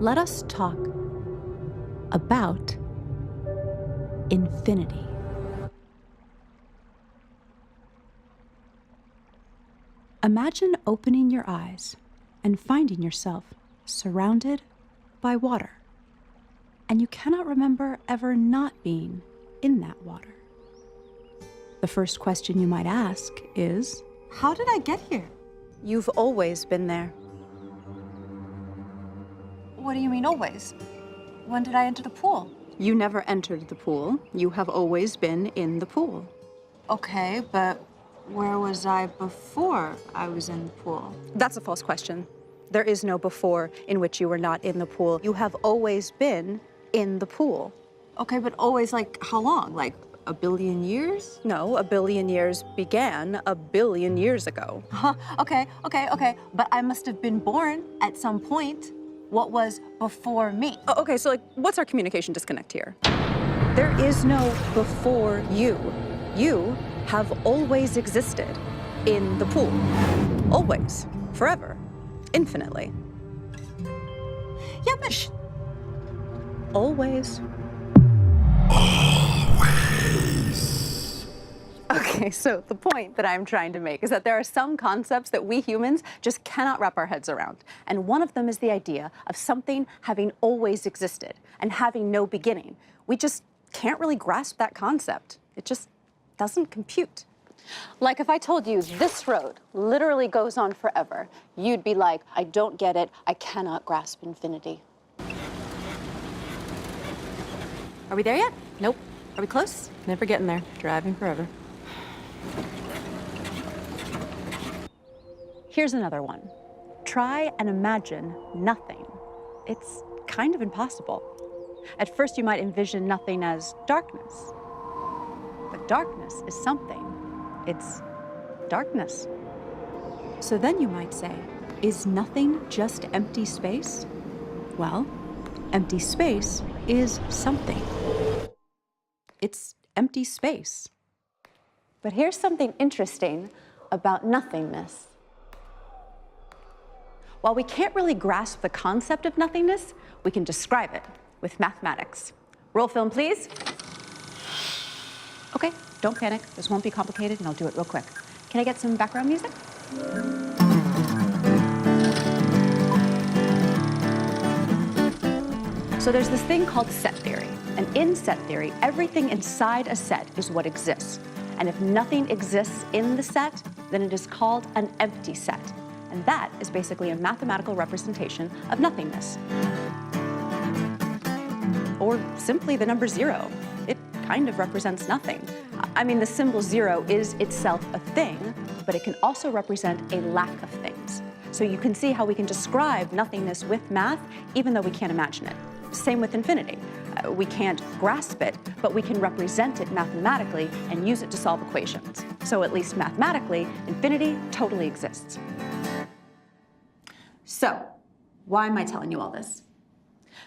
let us talk about infinity. Imagine opening your eyes and finding yourself surrounded by water, and you cannot remember ever not being in that water. The first question you might ask is, how did I get here? You've always been there. What do you mean always? When did I enter the pool? You never entered the pool. You have always been in the pool. Okay, but where was I before I was in the pool? That's a false question. There is no before in which you were not in the pool. You have always been in the pool. Okay, but always, like, how long? Like, a billion years? No, a billion years began a billion years ago. Okay. But I must have been born at some point. What was before me? Oh, okay, so, like, what's our communication disconnect here? There is no before you. You have always existed in the pool. Always. Forever. Infinitely. Yeah, but shh. Always. Okay, so the point that I'm trying to make is that there are some concepts that we humans just cannot wrap our heads around. And one of them is the idea of something having always existed and having no beginning. We just can't really grasp that concept. It just doesn't compute. Like if I told you this road literally goes on forever, you'd be like, I don't get it, I cannot grasp infinity. Are we there yet? Nope. Are we close? Never getting there. Driving forever. Here's another one. Try and imagine nothing. It's kind of impossible. At first, you might envision nothing as darkness. But darkness is something. It's darkness. So then you might say, is nothing just empty space? Well, empty space is something. It's empty space. But here's something interesting about nothingness. While we can't really grasp the concept of nothingness, we can describe it with mathematics. Roll film, please. Okay, don't panic. This won't be complicated, and I'll do it real quick. Can I get some background music? So there's this thing called set theory. And in set theory, everything inside a set is what exists. And if nothing exists in the set, then it is called an empty set. And that is basically a mathematical representation of nothingness. Or simply the number 0. It kind of represents nothing. I mean, the symbol 0 is itself a thing, but it can also represent a lack of things. So you can see how we can describe nothingness with math, even though we can't imagine it. Same with infinity. We can't grasp it, but we can represent it mathematically and use it to solve equations. So at least mathematically, infinity totally exists. So, why am I telling you all this?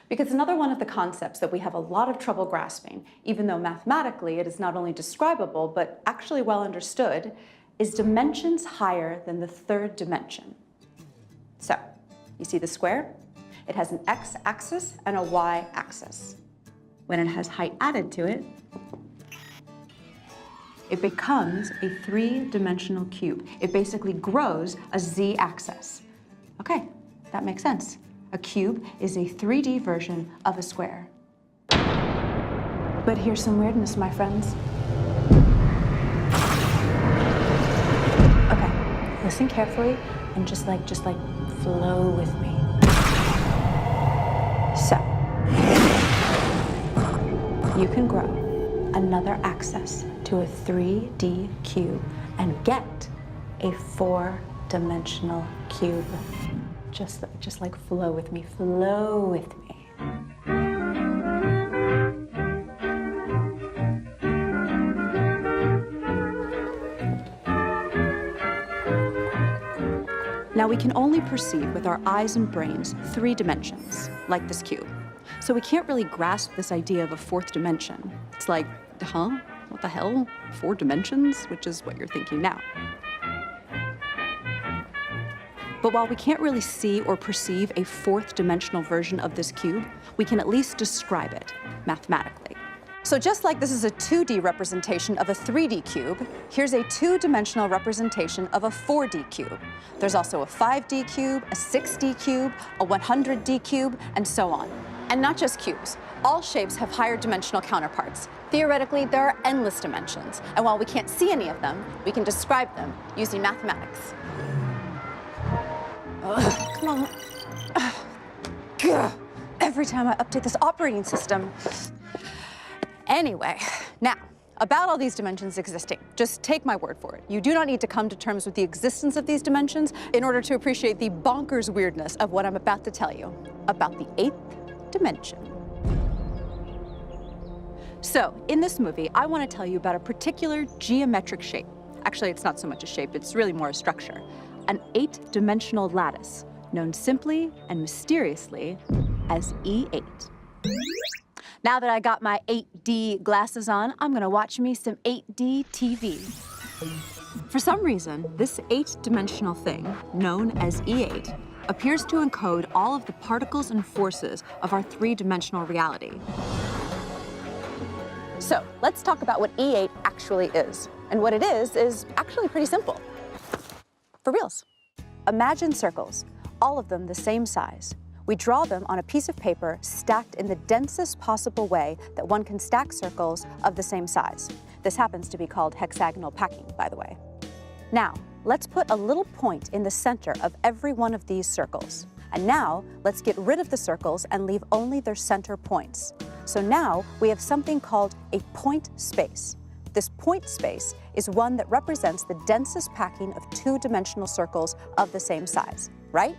Because another one of the concepts that we have a lot of trouble grasping, even though mathematically it is not only describable, but actually well understood, is dimensions higher than the third dimension. So, you see the square? It has an x-axis and a y-axis. When it has height added to it, it becomes a three-dimensional cube. It basically grows a z-axis. Okay, that makes sense. A cube is a 3D version of a square. But here's some weirdness, my friends. Okay, listen carefully and just like flow with me. So, you can grow another axis to a 3D cube and get a 4-dimensional cube. Just like flow with me, flow with me. Now we can only perceive with our eyes and brains 3 dimensions, like this cube. So we can't really grasp this idea of a 4th dimension. It's like, huh? What the hell? 4 dimensions? Which is what you're thinking now. But while we can't really see or perceive a fourth-dimensional version of this cube, we can at least describe it mathematically. So just like this is a 2D representation of a 3D cube, here's a 2-dimensional representation of a 4D cube. There's also a 5D cube, a 6D cube, a 100D cube, and so on. And not just cubes. All shapes have higher dimensional counterparts. Theoretically, there are endless dimensions, and while we can't see any of them, we can describe them using mathematics. Come on. Every time I update this operating system. Anyway, now, about all these dimensions existing, just take my word for it. You do not need to come to terms with the existence of these dimensions in order to appreciate the bonkers weirdness of what I'm about to tell you about the 8th dimension. So, in this movie, I want to tell you about a particular geometric shape. Actually, it's not so much a shape, it's really more a structure. An 8-dimensional lattice, known simply and mysteriously as E8. Now that I got my 8D glasses on, I'm gonna watch me some 8D TV. For some reason, this 8-dimensional thing, known as E8, appears to encode all of the particles and forces of our 3-dimensional reality. So, let's talk about what E8 actually is. And what it is actually pretty simple. For reals. Imagine circles, all of them the same size. We draw them on a piece of paper stacked in the densest possible way that one can stack circles of the same size. This happens to be called hexagonal packing, by the way. Now, let's put a little point in the center of every one of these circles. And now, let's get rid of the circles and leave only their center points. So now, we have something called a point space. This point space is one that represents the densest packing of 2-dimensional circles of the same size, right?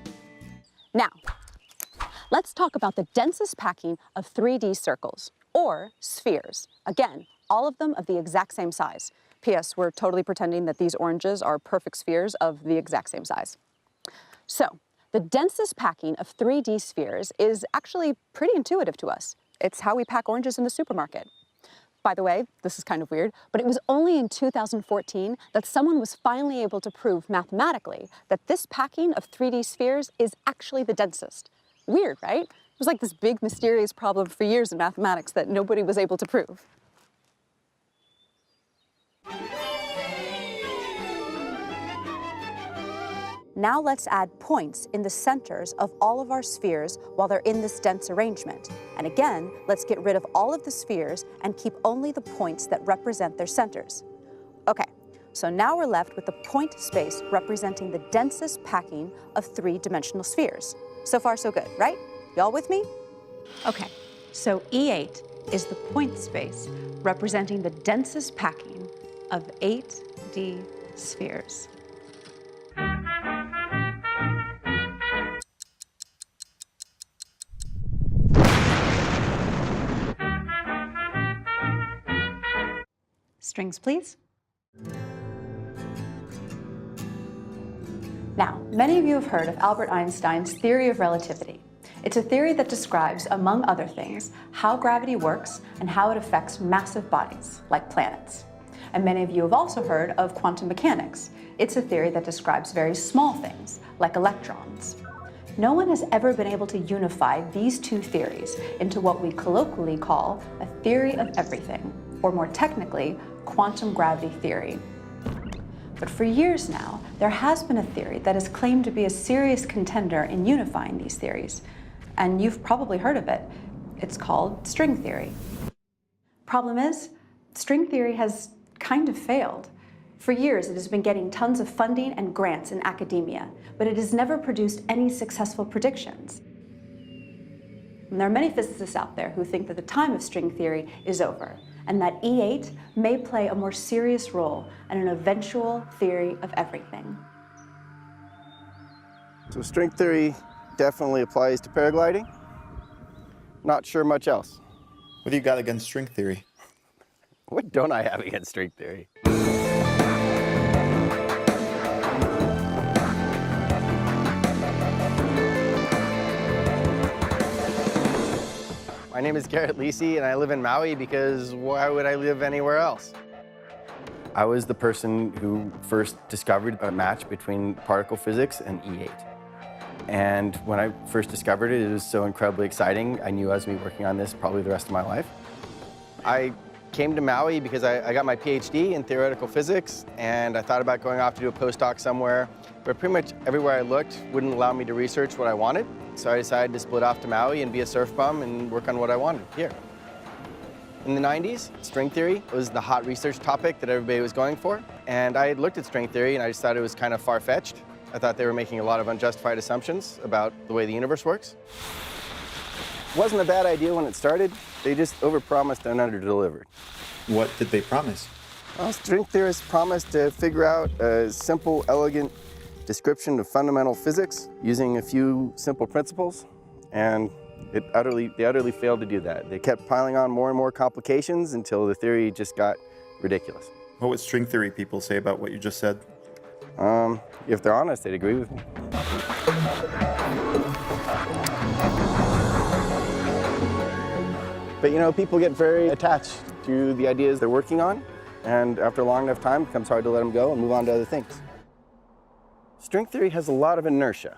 Now, let's talk about the densest packing of 3D circles, or spheres. Again, all of them of the exact same size. P.S. We're totally pretending that these oranges are perfect spheres of the exact same size. So, the densest packing of 3D spheres is actually pretty intuitive to us. It's how we pack oranges in the supermarket. By the way, this is kind of weird, but it was only in 2014 that someone was finally able to prove mathematically that this packing of 3D spheres is actually the densest. Weird, right? It was like this big mysterious problem for years in mathematics that nobody was able to prove. Now let's add points in the centers of all of our spheres while they're in this dense arrangement. And again, let's get rid of all of the spheres and keep only the points that represent their centers. Okay, so now we're left with the point space representing the densest packing of 3-dimensional spheres. So far, so good, right? Y'all with me? Okay, so E8 is the point space representing the densest packing of 8D spheres. Strings, please. Now, many of you have heard of Albert Einstein's theory of relativity. It's a theory that describes, among other things, how gravity works and how it affects massive bodies, like planets. And many of you have also heard of quantum mechanics. It's a theory that describes very small things, like electrons. No one has ever been able to unify these two theories into what we colloquially call a theory of everything, or more technically, quantum gravity theory. But for years now, there has been a theory that has claimed to be a serious contender in unifying these theories. And you've probably heard of it. It's called string theory. Problem is, string theory has kind of failed. For years, it has been getting tons of funding and grants in academia, but it has never produced any successful predictions. And there are many physicists out there who think that the time of string theory is over, and that E8 may play a more serious role in an eventual theory of everything. So string theory definitely applies to paragliding. Not sure much else. What do you got against string theory? What don't I have against string theory? My name is Garrett Lisi, and I live in Maui because why would I live anywhere else? I was the person who first discovered a match between particle physics and E8. And when I first discovered it, it was so incredibly exciting. I knew I was going to be working on this probably the rest of my life. I came to Maui because I got my PhD in theoretical physics, and I thought about going off to do a postdoc somewhere, but pretty much everywhere I looked wouldn't allow me to research what I wanted. So I decided to split off to Maui and be a surf bum and work on what I wanted here. In the 90s, string theory was the hot research topic that everybody was going for, and I had looked at string theory and I just thought it was kind of far-fetched. I thought they were making a lot of unjustified assumptions about the way the universe works. It wasn't a bad idea when it started. They just overpromised and underdelivered. What did they promise? Well, string theorists promised to figure out a simple, elegant description of fundamental physics using a few simple principles, and they utterly failed to do that. They kept piling on more and more complications until the theory just got ridiculous. What would string theory people say about what you just said? If they're honest, they'd agree with me. But you know, people get very attached to the ideas they're working on, and after a long enough time, it becomes hard to let them go and move on to other things. String theory has a lot of inertia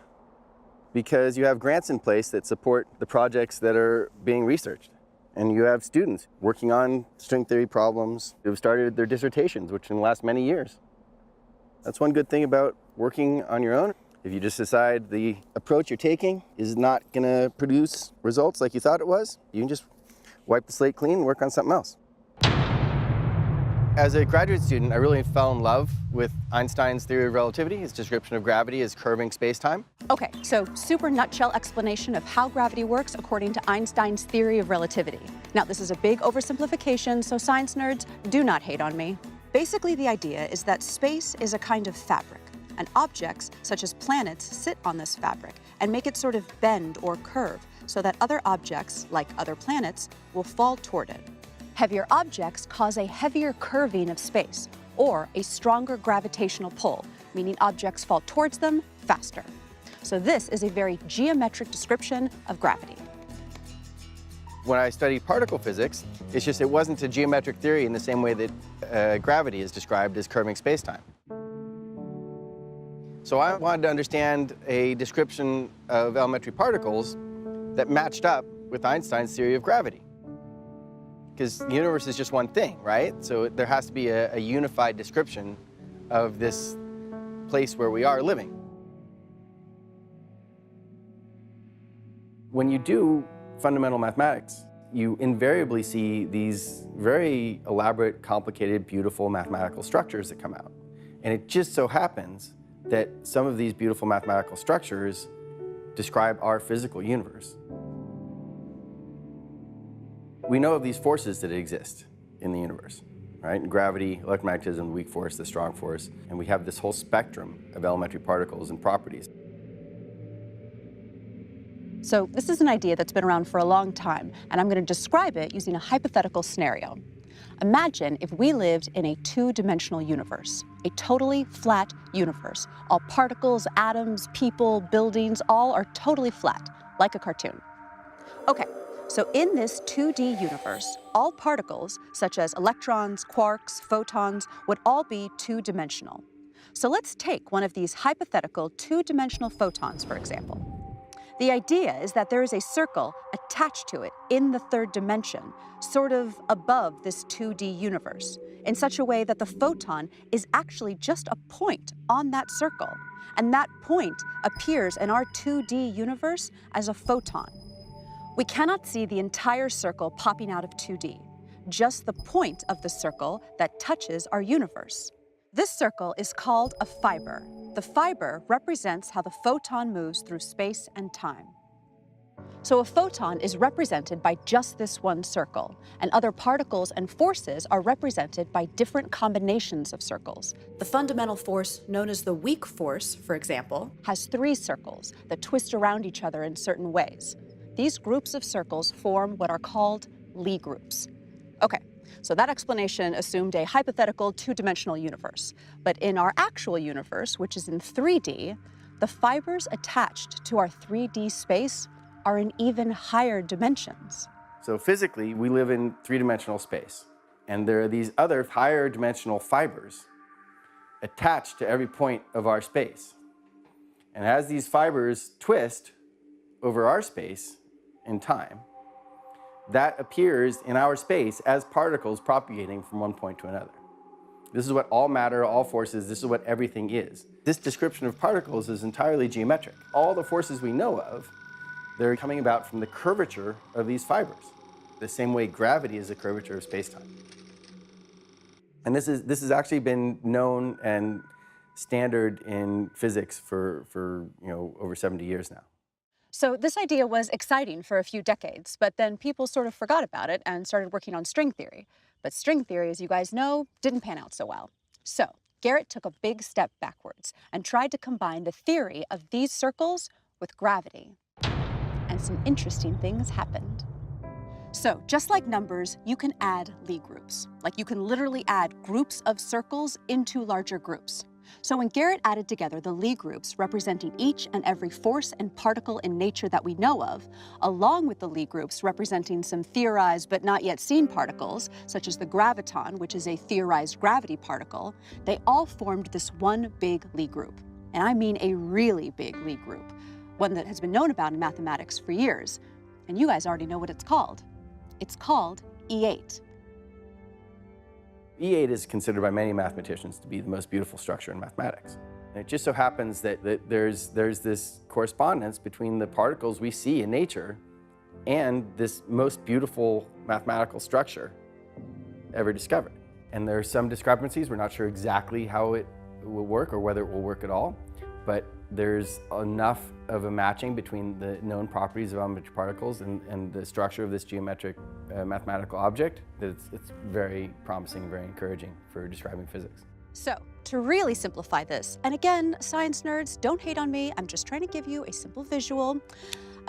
because you have grants in place that support the projects that are being researched. And you have students working on string theory problems who have started their dissertations, which can last many years. That's one good thing about working on your own. If you just decide the approach you're taking is not going to produce results like you thought it was, you can just wipe the slate clean and work on something else. As a graduate student, I really fell in love with Einstein's theory of relativity, his description of gravity as curving space-time. Okay, so super nutshell explanation of how gravity works according to Einstein's theory of relativity. Now, this is a big oversimplification, so science nerds, do not hate on me. Basically, the idea is that space is a kind of fabric, and objects, such as planets, sit on this fabric and make it sort of bend or curve so that other objects, like other planets, will fall toward it. Heavier objects cause a heavier curving of space, or a stronger gravitational pull, meaning objects fall towards them faster. So this is a very geometric description of gravity. When I studied particle physics, it's just it wasn't a geometric theory in the same way that gravity is described as curving space-time. So I wanted to understand a description of elementary particles that matched up with Einstein's theory of gravity. Because the universe is just one thing, right? So there has to be a unified description of this place where we are living. When you do fundamental mathematics, you invariably see these very elaborate, complicated, beautiful mathematical structures that come out. And it just so happens that some of these beautiful mathematical structures describe our physical universe. We know of these forces that exist in the universe, right? Gravity, electromagnetism, the weak force, the strong force, and we have this whole spectrum of elementary particles and properties. So this is an idea that's been around for a long time, and I'm going to describe it using a hypothetical scenario. Imagine if we lived in a two-dimensional universe, a totally flat universe. All particles, atoms, people, buildings, all are totally flat, like a cartoon. Okay, so in this 2D universe, all particles, such as electrons, quarks, photons, would all be two-dimensional. So let's take one of these hypothetical two-dimensional photons, for example. The idea is that there is a circle attached to it in the third dimension, sort of above this 2D universe, in such a way that the photon is actually just a point on that circle, and that point appears in our 2D universe as a photon. We cannot see the entire circle popping out of 2D, just the point of the circle that touches our universe. This circle is called a fiber. The fiber represents how the photon moves through space and time. So a photon is represented by just this one circle, and other particles and forces are represented by different combinations of circles. The fundamental force, known as the weak force, for example, has 3 circles that twist around each other in certain ways. These groups of circles form what are called Lie groups. Okay. So that explanation assumed a hypothetical two-dimensional universe. But in our actual universe, which is in 3D, the fibers attached to our 3D space are in even higher dimensions. So physically, we live in 3-dimensional space. And there are these other higher dimensional fibers attached to every point of our space. And as these fibers twist over our space in time, that appears in our space as particles propagating from one point to another. This is what all matter, all forces, this is what everything is. This description of particles is entirely geometric. All the forces we know of, they're coming about from the curvature of these fibers, the same way gravity is a curvature of space-time. And this has actually been known and standard in physics for over 70 years now. So this idea was exciting for a few decades, but then people sort of forgot about it and started working on string theory. But string theory, as you guys know, didn't pan out so well. So Garrett took a big step backwards and tried to combine the theory of these circles with gravity. And some interesting things happened. So just like numbers, you can add Lie groups. Like you can literally add groups of circles into larger groups. So when Garrett added together the Lie groups representing each and every force and particle in nature that we know of, along with the Lie groups representing some theorized but not yet seen particles, such as the graviton, which is a theorized gravity particle, they all formed this one big Lie group. And I mean a really big Lie group, one that has been known about in mathematics for years. And you guys already know what it's called. It's called E8. E8 is considered by many mathematicians to be the most beautiful structure in mathematics. And it just so happens that there's this correspondence between the particles we see in nature and this most beautiful mathematical structure ever discovered. And there are some discrepancies. We're not sure exactly how it will work or whether it will work at all, but there's enough of a matching between the known properties of elementary particles and the structure of this geometric mathematical object that it's very promising, very encouraging for describing physics. So, to really simplify this, and again, science nerds, don't hate on me, I'm just trying to give you a simple visual.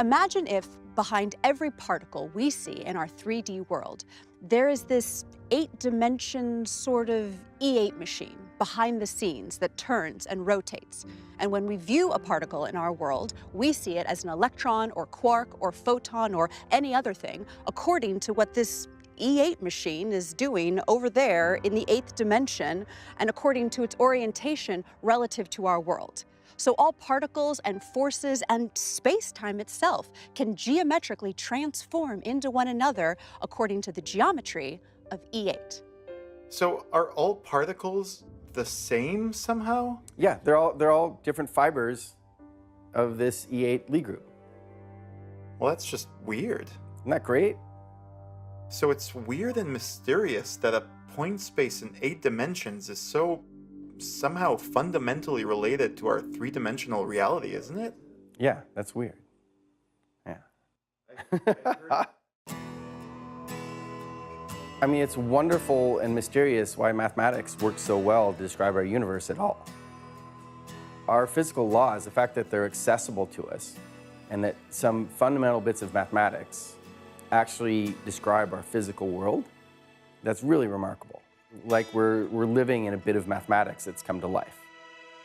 Imagine if behind every particle we see in our 3D world, there is this 8-dimension sort of E8 machine behind the scenes that turns and rotates. And when we view a particle in our world, we see it as an electron or quark or photon or any other thing according to what this E8 machine is doing over there in the 8th dimension and according to its orientation relative to our world. So all particles and forces and space-time itself can geometrically transform into one another according to the geometry of E8. So are all particles the same somehow? Yeah, they're all different fibers of this E8 Lie group. Well, that's just weird. Isn't that great? So it's weird and mysterious that a point space in 8 dimensions is so somehow fundamentally related to our 3-dimensional reality, isn't it? Yeah, that's weird. Yeah. I mean, it's wonderful and mysterious why mathematics works so well to describe our universe at all. Our physical laws, the fact that they're accessible to us, and that some fundamental bits of mathematics actually describe our physical world, that's really remarkable. Like we're living in a bit of mathematics that's come to life.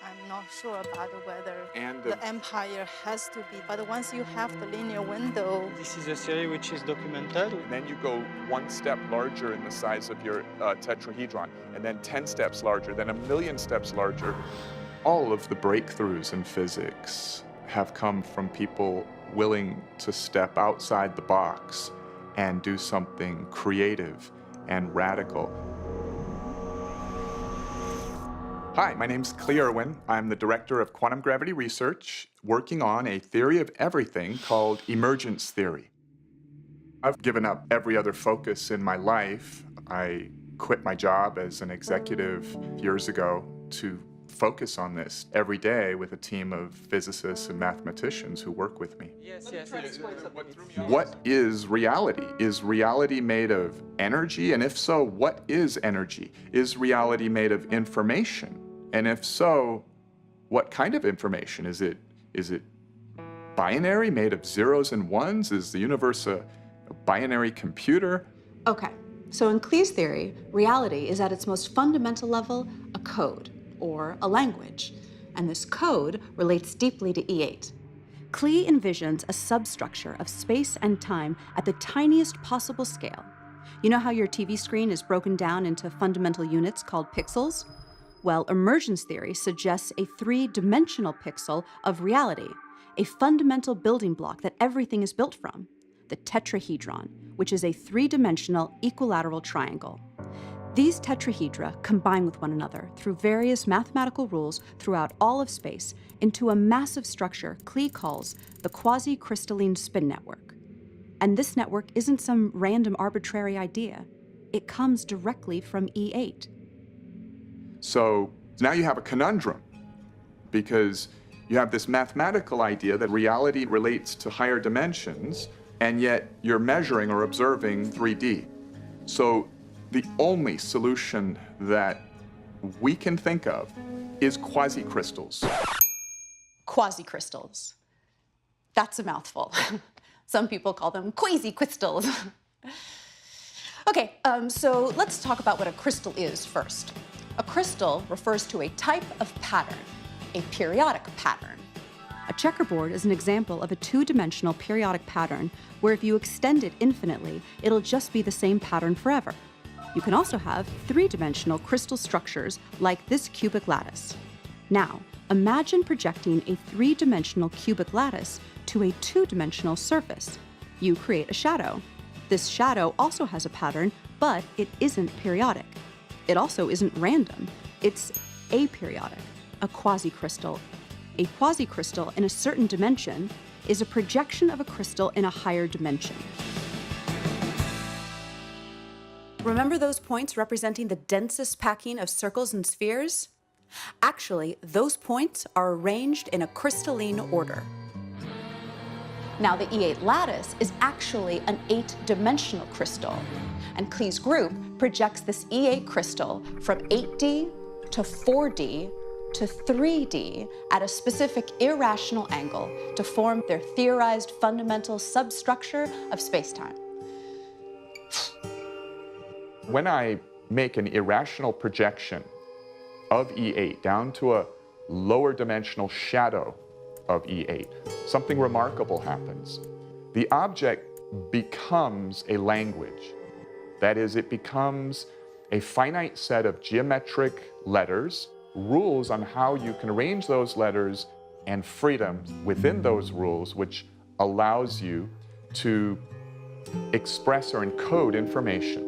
I'm not sure about whether the empire has to be, but once you have the linear window. This is a theory which is documented. And then you go one step larger in the size of your tetrahedron, and then 10 steps larger, then 1,000,000 steps larger. All of the breakthroughs in physics have come from people willing to step outside the box and do something creative and radical. Hi, my name's Klee Irwin. I'm the director of quantum gravity research, working on a theory of everything called emergence theory. I've given up every other focus in my life. I quit my job as an executive years ago to focus on this every day with a team of physicists and mathematicians who work with me. Yes. What is reality? Is reality made of energy? And if so, what is energy? Is reality made of information? And if so, what kind of information? Is it binary, made of zeros and ones? Is the universe a binary computer? Okay, so in Klee's theory, reality is at its most fundamental level a code, or a language, and this code relates deeply to E8. Klee envisions a substructure of space and time at the tiniest possible scale. You know how your TV screen is broken down into fundamental units called pixels? Well, emergence theory suggests a three-dimensional pixel of reality, a fundamental building block that everything is built from, the tetrahedron, which is a three-dimensional equilateral triangle. These tetrahedra combine with one another through various mathematical rules throughout all of space into a massive structure Klee calls the quasi-crystalline spin network. And this network isn't some random arbitrary idea. It comes directly from E8. So now you have a conundrum, because you have this mathematical idea that reality relates to higher dimensions, and yet you're measuring or observing 3D. So the only solution that we can think of is quasi-crystals. Quasi-crystals. That's a mouthful. Some people call them quasi-crystals. Okay, so let's talk about what a crystal is first. A crystal refers to a type of pattern, a periodic pattern. A checkerboard is an example of a two-dimensional periodic pattern where if you extend it infinitely, it'll just be the same pattern forever. You can also have three-dimensional crystal structures like this cubic lattice. Now, imagine projecting a three-dimensional cubic lattice to a two-dimensional surface. You create a shadow. This shadow also has a pattern, but it isn't periodic. It also isn't random. It's aperiodic, a quasi-crystal. A quasi-crystal in a certain dimension is a projection of a crystal in a higher dimension. Remember those points representing the densest packing of circles and spheres? Actually, those points are arranged in a crystalline order. Now, the E8 lattice is actually an 8-dimensional crystal, and Klee's group projects this E8 crystal from 8D to 4D to 3D at a specific irrational angle to form their theorized fundamental substructure of spacetime. When I make an irrational projection of E8 down to a lower dimensional shadow of E8, something remarkable happens. The object becomes a language. That is, it becomes a finite set of geometric letters, rules on how you can arrange those letters, and freedom within those rules, which allows you to express or encode information.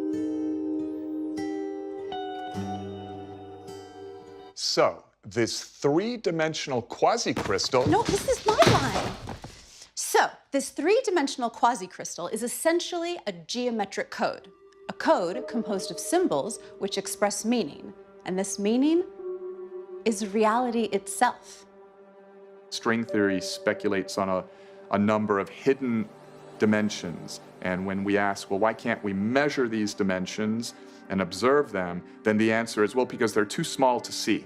So, this three-dimensional quasi-crystal... No, this is my line. So, this three-dimensional quasi-crystal is essentially a geometric code. A code composed of symbols which express meaning. And this meaning is reality itself. String theory speculates on a number of hidden dimensions. And when we ask, well, why can't we measure these dimensions and observe them, then the answer is, well, because they're too small to see.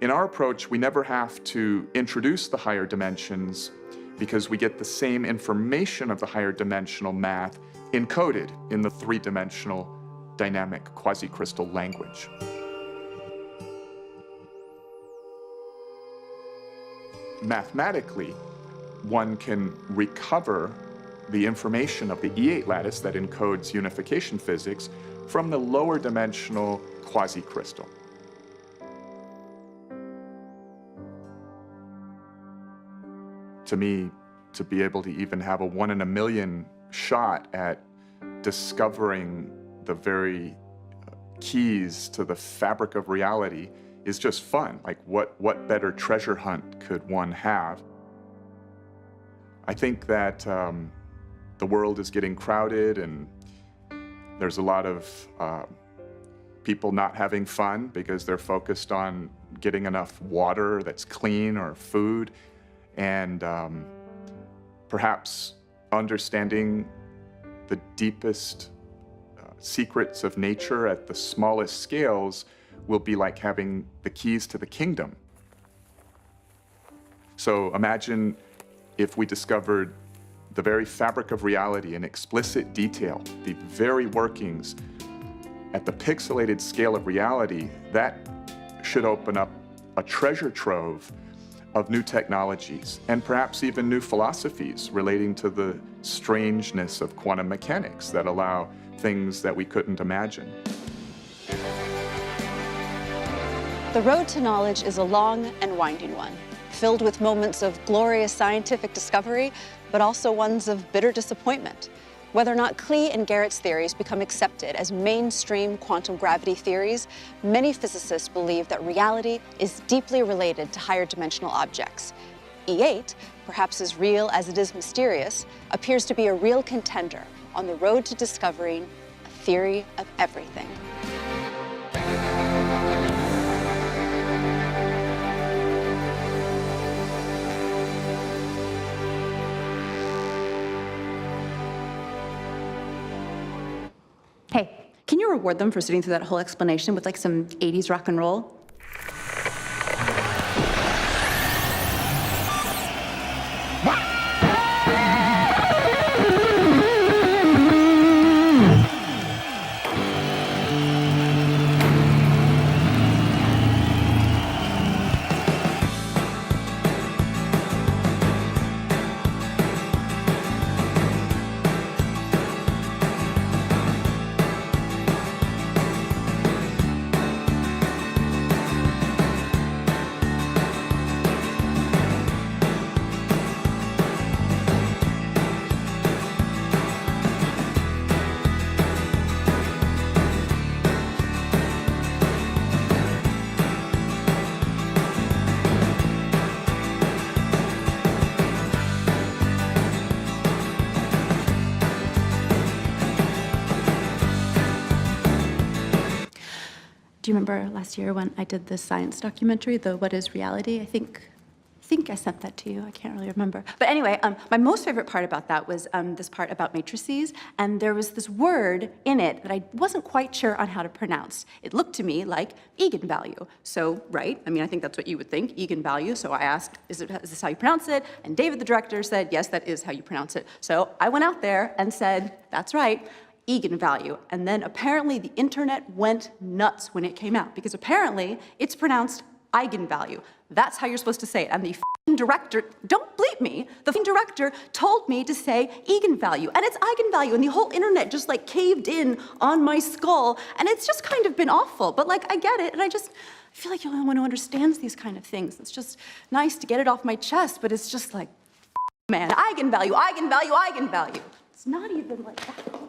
In our approach, we never have to introduce the higher dimensions because we get the same information of the higher dimensional math encoded in the three-dimensional dynamic quasi-crystal language. Mathematically, one can recover the information of the E8 lattice that encodes unification physics from the lower dimensional quasi-crystal. To me, to be able to even have a 1 in a million shot at discovering the very keys to the fabric of reality is just fun. Like, what better treasure hunt could one have? I think that the world is getting crowded, and there's a lot of people not having fun because they're focused on getting enough water that's clean or food. And perhaps understanding the deepest secrets of nature at the smallest scales will be like having the keys to the kingdom. So imagine if we discovered the very fabric of reality in explicit detail, the very workings at the pixelated scale of reality. That should open up a treasure trove of new technologies, and perhaps even new philosophies relating to the strangeness of quantum mechanics that allow things that we couldn't imagine. The road to knowledge is a long and winding one, filled with moments of glorious scientific discovery, but also ones of bitter disappointment. Whether or not Klee and Garrett's theories become accepted as mainstream quantum gravity theories, many physicists believe that reality is deeply related to higher dimensional objects. E8, perhaps as real as it is mysterious, appears to be a real contender on the road to discovering a theory of everything. Hey, can you reward them for sitting through that whole explanation with like some 80s rock and roll? Do you remember last year when I did the science documentary, the What is Reality? I think I sent that to you. I can't really remember. But anyway, my most favorite part about that was this part about matrices, and there was this word in it that I wasn't quite sure on how to pronounce. It looked to me like eigenvalue. So, right, I mean, I think that's what you would think, eigenvalue. So I asked, is this how you pronounce it? And David, the director, said, yes, that is how you pronounce it. So I went out there and said, that's right, eigenvalue. And then apparently the internet went nuts when it came out, because apparently it's pronounced eigenvalue. That's how you're supposed to say it. And the director, don't bleep me, the director told me to say eigenvalue, and it's eigenvalue, and the whole internet just like caved in on my skull, and it's just kind of been awful, but like I get it, and I feel like you're the only one who understands these kind of things. It's just nice to get it off my chest, but it's just like, man, eigenvalue, eigenvalue, eigenvalue. It's not even like that.